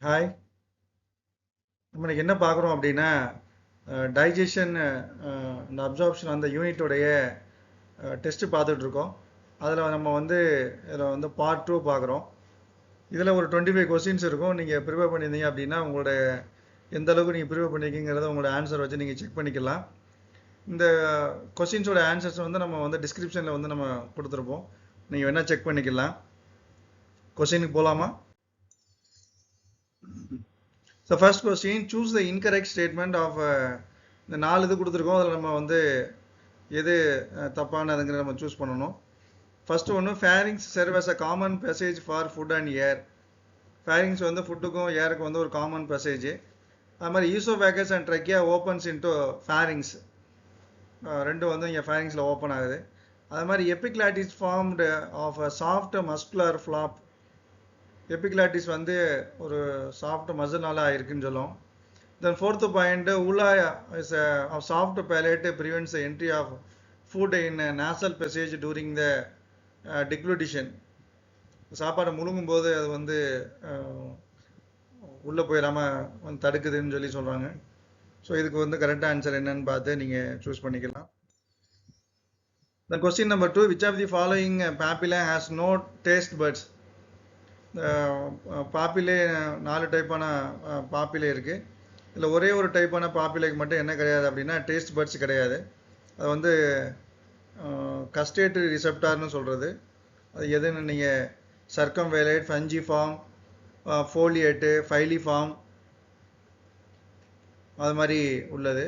Hi. நம்ம இன்னைக்கு என்ன பார்க்குறோம் அப்படின்னா, டைஜஷன் அந்த அப்சார்ப்ஷன் அந்த யூனிட்டோடைய டெஸ்ட்டு பார்த்துட்டு இருக்கோம். அதில் நம்ம வந்து இதில் வந்து பார்ட் 2 பார்க்குறோம். இதில் ஒரு 25 கொஸ்டின்ஸ் இருக்கும். நீங்கள் ப்ரிப்பேர் பண்ணியிருந்தீங்க அப்படின்னா உங்களோட எந்த அளவுக்கு நீங்கள் ப்ரிப்பேர் பண்ணியிருக்கீங்கிறத உங்களோட ஆன்சர் வச்சு நீங்கள் செக் பண்ணிக்கலாம். இந்த கொஸ்டின்ஸோட ஆன்சர்ஸ் வந்து நம்ம வந்து டிஸ்கிரிப்ஷனில் வந்து நம்ம கொடுத்துருப்போம். நீங்கள் வேணால் செக் பண்ணிக்கலாம். கொஸ்டினுக்கு போகலாமா? So first question, choose the incorrect statement of இந்த 4 இது கொடுத்துருக்கோம். அதில் நம்ம வந்து எது தப்பானதுங்கிற நம்ம சூஸ் பண்ணணும். ஃபர்ஸ்ட் ஒன்று, pharynx serve as a common passage for food and air. Pharynx வந்து ஃபுட்டுக்கும் ஏருக்கும் வந்து ஒரு காமன் பேசேஜ். அது மாதிரி oesophagus and trachea opens into pharynx, ரெண்டும் வந்து இங்கே ஃபேரிங்ஸில் ஓப்பன் ஆகுது. அது மாதிரி epiglottis formed of a soft muscular flap. Epiglottis வந்து ஒரு சாஃப்ட் மசில்னால ஆயிருக்குன்னு சொல்லும். Then fourth point, ULA is a soft palate prevents the entry of food in a nasal passage during the deglutition. சாப்பாடை முழுங்கும் போது அது வந்து உள்ளே போயிடாமல் தடுக்குதுன்னு சொல்லி சொல்கிறாங்க. ஸோ இதுக்கு வந்து கரெக்டாக ஆன்சர் என்னன்னு பார்த்து நீங்கள் சூஸ் பண்ணிக்கலாம். The question number 2, which of the following papilla has no taste buds? பாப்பிலே 4 டைப்பான பாப்பிலே இருக்குது. இதில் ஒரே ஒரு டைப்பான பாப்பிலைக்கு மட்டும் என்ன கிடையாது அப்படின்னா டேஸ்ட் பட்ஸ் கிடையாது. அது வந்து கஸ்டேட்டரி ரிசெப்டார்னு சொல்கிறது. அது எதுன்னு நீங்கள் சர்க்கம்வேலேட், ஃபஞ்சி ஃபார்ம், ஃபோலியேட்டு, ஃபைலி ஃபார்ம் அது மாதிரி உள்ளது.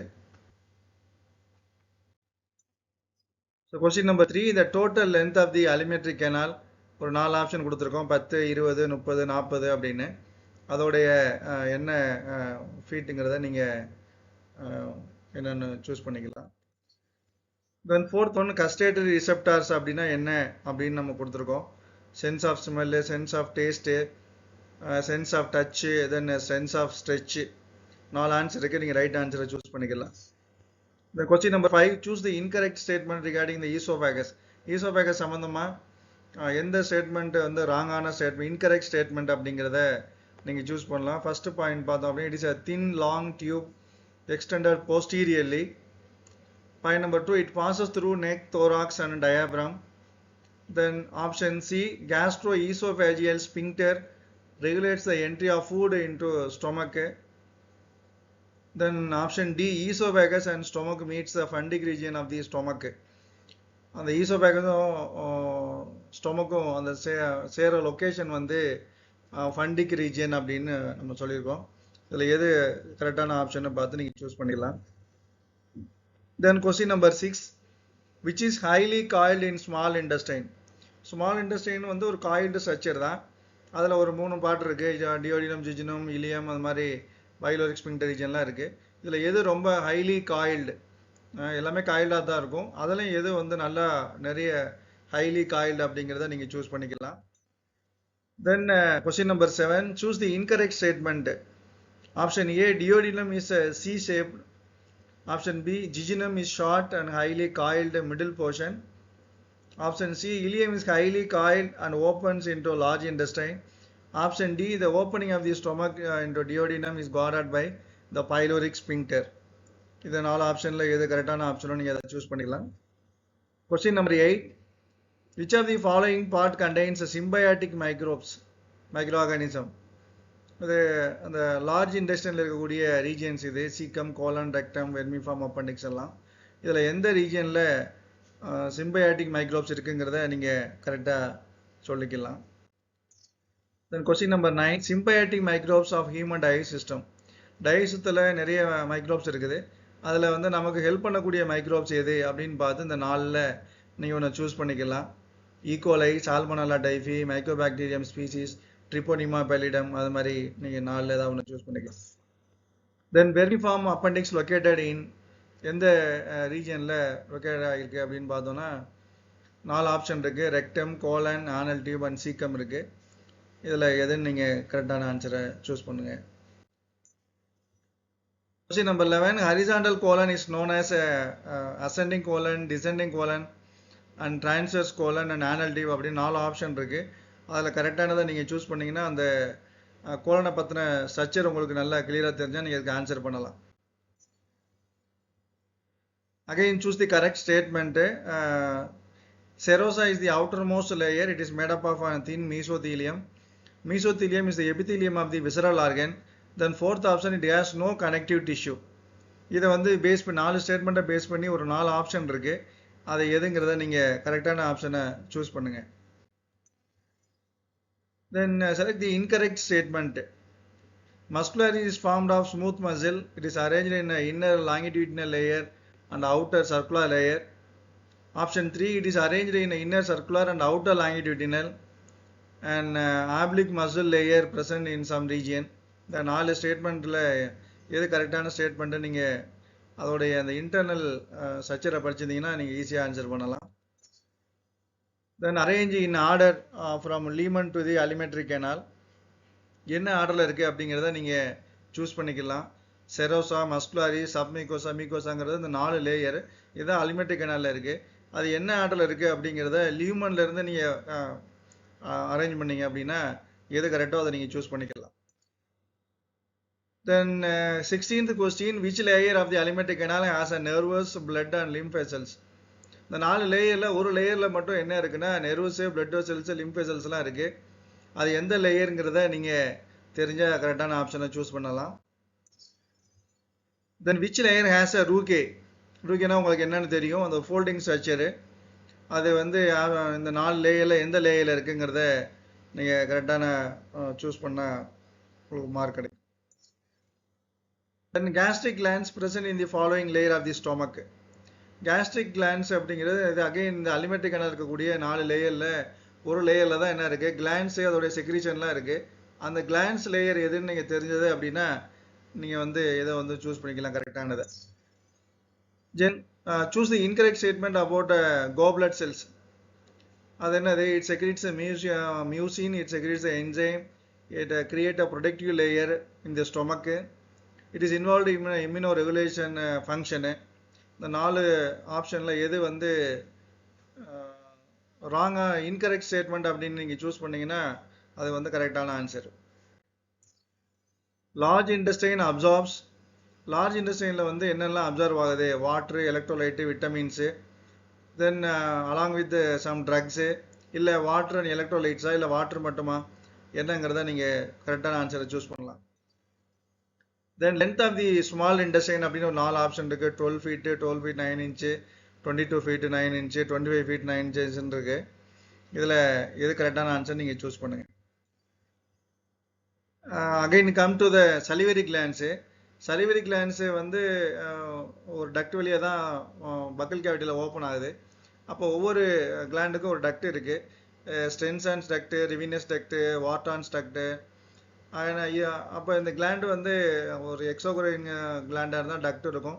So question number 3, the total length of the alimentary canal. ஒரு 4 ஆப்ஷன் கொடுத்துருக்கோம், 10, 20, 30, 40 அப்படின்னு. அதோடைய என்ன ஃபீட்டுங்கிறத நீங்கள் என்னென்னு சூஸ் பண்ணிக்கலாம். தென் ஃபோர்த் ஒன்று, கஸ்டேட்டரி ரிசெப்டார்ஸ் அப்படின்னா என்ன அப்படின்னு நம்ம கொடுத்துருக்கோம். Sense of smell, sense of taste, sense of touch, then sense of stretch. 4 answer இருக்குது. நீங்கள் ரைட் ஆன்சரை சூஸ் பண்ணிக்கலாம். இந்த question number 5, choose the incorrect statement regarding the oesophagus. Oesophagus சம்மந்தமாக எந்த ஸ்டேட்மெண்ட் வந்து ராங்கான ஸ்டேட்மெண்ட், இன்கரெக்ட் ஸ்டேட்மெண்ட் அப்படிங்கிறத நீங்கள் சூஸ் பண்ணலாம். ஃபர்ஸ்ட் பாயிண்ட் பார்த்தோம் அப்படின்னா, it is a thin long tube extended posteriorly. Point number 2, it passes through neck, thorax and diaphragm. Then option C, gastroesophageal sphincter regulates the entry of food into stomach. Then option D, esophagus and stomach meets the fundic region of the stomach. அந்த ஈசோபேகஸும் ஸ்டொமக்கும் அந்த சேர location வந்து ஃபண்டிக் region அப்படின்னு நம்ம சொல்லியிருக்கோம். இதில் எது கரெக்டான ஆப்ஷனை பார்த்து நீங்கள் சூஸ் பண்ணிடலாம். தென் question number 6, which is highly coiled in small intestine. Small intestine வந்து ஒரு காயில்டு ஸ்ட்ரக்சர் தான். அதில் ஒரு 3 பார்ட் இருக்குது, டியோடினம், ஜிஜினம், இலியம், அது மாதிரி பைலோரிக் ஸ்பிங்க்டர் ரீஜன்லாம் இருக்குது. இதில் எது ரொம்ப ஹைலி காயில்டு, எல்லாமே காயில்டாக தான் இருக்கும், அதில் எது வந்து நல்லா நிறைய ஹைலி காயில்டு அப்படிங்கிறத நீங்கள் சூஸ் பண்ணிக்கலாம். தென் question number 7, choose the incorrect statement. Option A, duodenum is C-shaped. Option B, jejunum is short and highly coiled middle portion. Option C, ileum is highly coiled and opens into large intestine. Option D, the opening of the stomach into duodenum is guarded by the pyloric sphincter. இது 4 ஆப்ஷனில் எது கரெக்டான ஆப்ஷனும் நீங்கள் அதை choose பண்ணிக்கலாம். Question number 8, which of the following part contains symbiotic microorganism? இது அந்த லார்ஜ் இன்டெஸ்டைனில் இருக்கக்கூடிய ரீஜியன்ஸ் இது caecum, colon, rectum, vermiform, appendix எல்லாம். இதில் எந்த ரீஜியனில் சிம்பயாட்டிக் மைக்ரோப்ஸ் இருக்குங்கிறத நீங்கள் கரெக்டாக சொல்லிக்கலாம். Then question number 9, symbiotic microbes of human digest. டைஜஸ்டில் நிறைய மைக்ரோப்ஸ் இருக்குது. அதில் வந்து நமக்கு ஹெல்ப் பண்ணக்கூடிய மைக்ரோப்ஸ் எது அப்படின்னு பார்த்து இந்த 4ல் நீங்கள் ஒன்று சூஸ் பண்ணிக்கலாம். E coli, salmonella typhi, mycobacterium species, treponema pallidum, அது மாதிரி நீங்கள் 4ல் ஏதாவது ஒன்று சூஸ் பண்ணிக்கலாம். Then vermiform appendix located in எந்த ரீஜனில் லொக்கேட் ஆகிருக்கு அப்படின்னு பார்த்தோன்னா 4 ஆப்ஷன் இருக்குது, rectum, colon, anal tube and caecum இருக்குது. இதில் எதுன்னு நீங்கள் கரெக்டான ஆன்சரை சூஸ் பண்ணுங்கள். Question number 11, horizontal colon is known as ascending colon, descending colon and transverse colon and anal tube அப்படின்னு 4 ஆப்ஷன் இருக்குது. அதில் கரெக்டானதை நீங்கள் சூஸ் பண்ணிங்கன்னா அந்த கோலனை பற்றின ஸ்ட்ரக்சர் உங்களுக்கு நல்லா கிளியராக தெரிஞ்சால் நீங்கள் இதுக்கு ஆன்சர் பண்ணலாம். Again, choose the correct statement. Serosa is the outermost layer. It is made up of a thin mesothelium. Mesothelium is the epithelium of the visceral organ. Then fourth option, it has no connective tissue. இதை வந்து base பண்ணி 4 ஸ்டேட்மெண்ட்டை base பண்ணி ஒரு 4 option இருக்கு. அதை எதுங்கிறத நீங்கள் கரெக்டான ஆப்ஷனை சூஸ் பண்ணுங்க. Then select the incorrect statement. Muscularis is formed of smooth muscle. It is arranged in an inner longitudinal layer and outer circular layer. Option 3, it is arranged in inner circular and outer longitudinal and oblique muscle layer present in some region. இந்த 4 ஸ்டேட்மெண்ட்டில் எது கரெக்டான ஸ்டேட்மெண்ட்டை நீங்கள் அதோடைய அந்த internal ஸ்ட்ரக்சரை படிச்சிருந்தீங்கன்னா நீங்கள் ஈஸியாக ஆன்சர் பண்ணலாம். Then arrange in order from lumen to the alimentary canal. என்ன ஆர்டரில் இருக்குது அப்படிங்கிறத நீங்கள் சூஸ் பண்ணிக்கலாம். செரோசா, மஸ்குலாரி, சப்மிகோசா, மீகோசாங்கிறது இந்த 4 லேயர் இதுதான் அலிமெண்ட்ரி கேனாலில் இருக்குது. அது என்ன ஆர்டரில் இருக்குது அப்படிங்கிறத லியூமன்லேருந்து நீங்கள் அரேஞ்ச் பண்ணீங்க அப்படின்னா எது கரெக்டோ அதை நீங்கள் சூஸ் பண்ணிக்கலாம். Then 16th question, which layer of the alimentary canal has a nervous, blood and lymph vessels? இந்த 4 லேயரில் ஒரு லேயரில் மட்டும் என்ன இருக்குன்னா நெர்வஸ், பிளட் வெசல்ஸ், லிம்ப் வெசல்ஸ்லாம் இருக்குது. அது எந்த லேயருங்கிறத நீங்கள் தெரிஞ்ச கரெக்டான ஆப்ஷனை சூஸ் பண்ணலாம். Then which layer has a rugae? rugaeனா உங்களுக்கு என்னன்னு தெரியும், அந்த ஃபோல்டிங் ஸ்ட்ரக்சரு. அது வந்து இந்த 4 லேயரில் எந்த லேயரில் இருக்குங்கிறத நீங்கள் கரெக்டான சூஸ் பண்ணால் உங்களுக்கு மார்க் கிடைக்கும். Then gastric glands present in the following layer of the stomach. Gastric glands அப்படிங்கிறது இது அகைன் இந்த அலிமெண்ட்ரி கேனால் இருக்கக்கூடிய 4 லேயரில் ஒரு லேயரில் தான் என்ன இருக்குது, கிளான்ஸு அதோடைய செக்ரீஷன்லாம் இருக்குது. அந்த கிளான்ஸ் லேயர் எதுன்னு நீங்கள் தெரிஞ்சது அப்படின்னா நீங்கள் வந்து இதை வந்து சூஸ் பண்ணிக்கலாம் கரெக்டானதை. Then choose the incorrect statement about goblet cells. அது என்னது, it secretes a mucin, it secretes an enzyme, it creates a protective layer in the stomach. It is involved in immunoregulation function. இந்த 4 ஆப்ஷனில் எது வந்து ராங்காக incorrect statement அப்படின்னு நீங்கள் choose பண்ணிங்கன்னா அது வந்து கரெக்டான answer. Large intestine absorbs. Large இன்டெஸ்டைனில் வந்து என்னெல்லாம் அப்சர்வ் ஆகுது, water, electrolyte, vitamins, then along with some drugs, இல்லை வாட்ரு அண்ட் எலக்ட்ரோலைட்ஸா இல்லை வாட்ரு மட்டுமா என்னங்கிறத நீங்கள் கரெக்டான ஆன்சரை சூஸ் பண்ணலாம். Then length of the small intestine அப்படின்னு ஒரு 4 ஆப்ஷன் இருக்குது. 12 feet, 12 feet 9 inch, 22 feet 9 inch, 25 feet 9 inches இருக்குது. இதில் எது கரெக்டான ஆன்சர் நீங்கள் சூஸ் பண்ணுங்கள். Again come to the salivary clans. Salivary clans வந்து ஒரு டக்ட் வழியாக தான் பக்கல் கேவிட்டியில் ஓப்பன் ஆகுது. அப்போ ஒவ்வொரு கிளாண்டுக்கும் ஒரு டக்ட் இருக்குது. ஸ்டென்சான்ஸ் டக்ட்டு, ரிவினஸ் டக்ட்டு, வாட்டான்ஸ் டக்ட்டு. அப்போ இந்த கிளாண்டு வந்து ஒரு எக்ஸோகுரைன் கிளாண்டாக இருந்தால் டக்ட் இருக்கும்,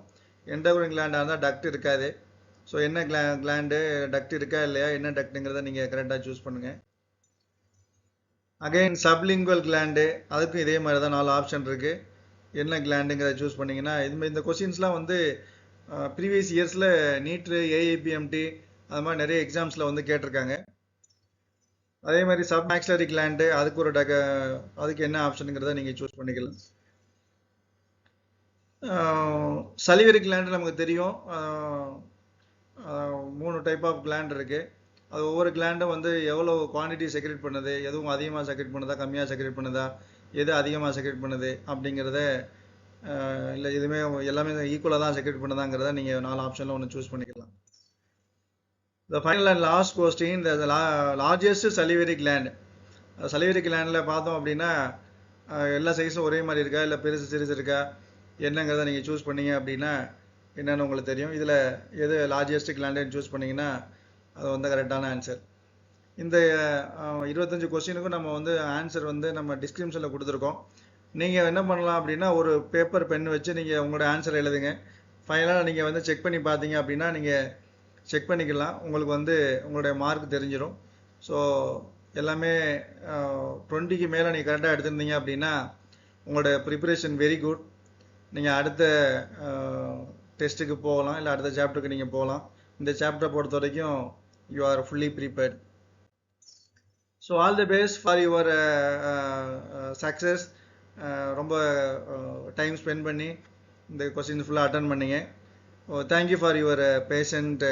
எண்டோகுரைன் கிளாண்டாக இருந்தால் டக்ட் இருக்காது. ஸோ என்ன கிளாண்டு டக்ட் இருக்கா இல்லையா, என்ன டக்ட்டுங்கிறத நீங்கள் கரெக்டாக சூஸ் பண்ணுங்கள். அகைன் சப்லிங்குவல் கிளாண்டு, அதுக்கும் இதே மாதிரி தான் 4 ஆப்ஷன் இருக்குது. என்ன கிளாண்டுங்கிறத சூஸ் பண்ணிங்கன்னா இந்த கொஸ்டின்ஸ்லாம் வந்து ப்ரீவியஸ் இயர்ஸில் நீட்டு, ஏஐபிஎம்டி அது மாதிரி நிறைய எக்ஸாம்ஸில் வந்து கேட்டிருக்காங்க. அதே மாதிரி சப் மேக்ஸிலரி கிளாண்டு, அதுக்கு என்ன ஆப்ஷனுங்கிறத நீங்கள் சூஸ் பண்ணிக்கலாம். சலிவரி கிளாண்டு நமக்கு தெரியும் 3 டைப் ஆஃப் கிளாண்ட் இருக்குது. அது ஒவ்வொரு கிளாண்டும் வந்து எவ்வளோ குவான்டிட்டி செக்ரேட் பண்ணுது, எதுவும் அதிகமாக செக்ரேட் பண்ணுதா, கம்மியாக செக்ரேட் பண்ணுதா, எது அதிகமாக செக்ரேட் பண்ணுது அப்படிங்கிறத, இல்லை எதுவுமே எல்லாமே ஈக்குவலாக தான் செக்ரேட் பண்ணுதாங்கிறத நீங்கள் 4 ஆப்ஷனில் ஒன்று சூஸ் பண்ணிக்கலாம். The final and last question, the largest salivary gland. Salivary glandல பார்த்தோம் அப்படின்னா எல்லா சைஸும் ஒரே மாதிரி இருக்கா, இல்லை பெருசு சிறுசு இருக்கா என்னங்கிறத நீங்கள் சூஸ் பண்ணீங்க அப்படின்னா என்னென்னு உங்களுக்கு தெரியும். இதில் எது லார்ஜஸ்ட் கிளாண்டுன்னு சூஸ் பண்ணிங்கன்னா அது வந்து கரெக்டான ஆன்சர். இந்த 25 கொஸ்டினுக்கும் நம்ம வந்து ஆன்சர் வந்து நம்ம டிஸ்கிரிப்ஷனில் கொடுத்துருக்கோம். நீங்கள் என்ன பண்ணலாம் அப்படின்னா ஒரு பேப்பர் பென் வச்சு நீங்கள் உங்களோட ஆன்சர் எழுதுங்க. ஃபைனலாக நீங்கள் வந்து செக் பண்ணி பார்த்தீங்க அப்படின்னா நீங்கள் செக் பண்ணிக்கலாம், உங்களுக்கு வந்து உங்களுடைய மார்க் தெரிஞ்சிடும். ஸோ எல்லாமே 20க்கு மேலே நீங்கள் கரெக்டாக எடுத்திருந்தீங்க அப்படின்னா உங்களோட ப்ரிப்பரேஷன் வெரி குட். நீங்கள் அடுத்த டெஸ்ட்டுக்கு போகலாம், இல்லை அடுத்த சாப்டருக்கு நீங்கள் போகலாம். இந்த சாப்டரை பொறுத்த வரைக்கும் you are fully prepared. So all the best for your success. ரொம்ப டைம் ஸ்பெண்ட் பண்ணி இந்த கொஸ்டின் ஃபுல்லாக அட்டன் பண்ணீங்க. Thank you for your patient